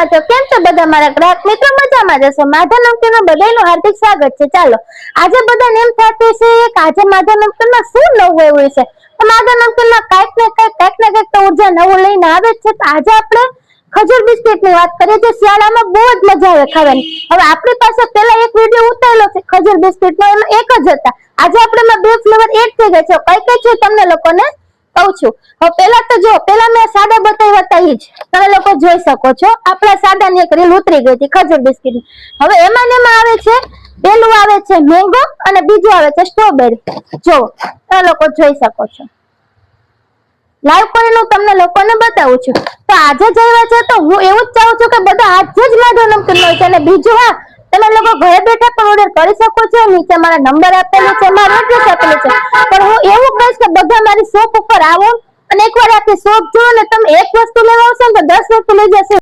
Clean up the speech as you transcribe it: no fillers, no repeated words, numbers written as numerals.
મજામાં છો? કેમ છો બધા મારા ગ્રાહક મિત્રો? મજામાં જશો? માધવ નમકીનમાં બધાનું હાર્દિક સ્વાગત છે. ચાલો આજે બધાને એમ થતું છે કે આજે માધવ નમકીનમાં શું નવું આવ્યું છે. તો માધવ નમકીનમાં કંઈક ને કંઈક તો ઉર્જા નવું લઈને આવે છે. તો આજે આપણે ખજૂર બિસ્કિટ ની વાત કરીએ જે શિયાળામાં બહુ જ મજા આવે ખાવાની. હવે આપણી પાસે પેલા એક વિડીયો ઉતારેલો છે ખજૂર બિસ્કિટ નો, એમાં એક જ હતા. આજે આપણે બે ફ્લેવર એડ થઈ ગયા છે. કઈ કઈ છે તમને લોકોને કહું છું. હવે પેલા તો જો પેલા મેં સાદા બતાવ્યા હતા ઈ જ તમે લોકો જોઈ શકો છો. આપણા સાદા ની એક રીલ ઉતરી ગઈ હતી ખજૂર બિસ્કિટ. હવે એમાં ને એમાં આવે છે, પેલું આવે છે મેંગો અને બીજું આવે છે સ્ટ્રોબેરી. જો તમે લોકો જોઈ શકો છો. લાઈવ કરીને હું તમને લોકોને બતાવું છું. તો આજે જ આવ્યા છે તો હું એવું જ ચાહું છું કે બધા આજે જ માધવ નમકીન હોય છે. અને બીજું હા, તમે લોકો ઘરે બેઠા પણ ઓર્ડર કરી શકો છો. નીચે મારા નંબર આપેલો છે, મારો એડ્રેસ આપેલું છે. પણ હું એવું કહીશ કે બધા મારી શોપ ઉપર આવો અને એકવાર આખી શોપ જુઓ ને. તમે એક વસ્તુ લેવા આવશો ને તો 10 વસ્તુ લઈ જશે.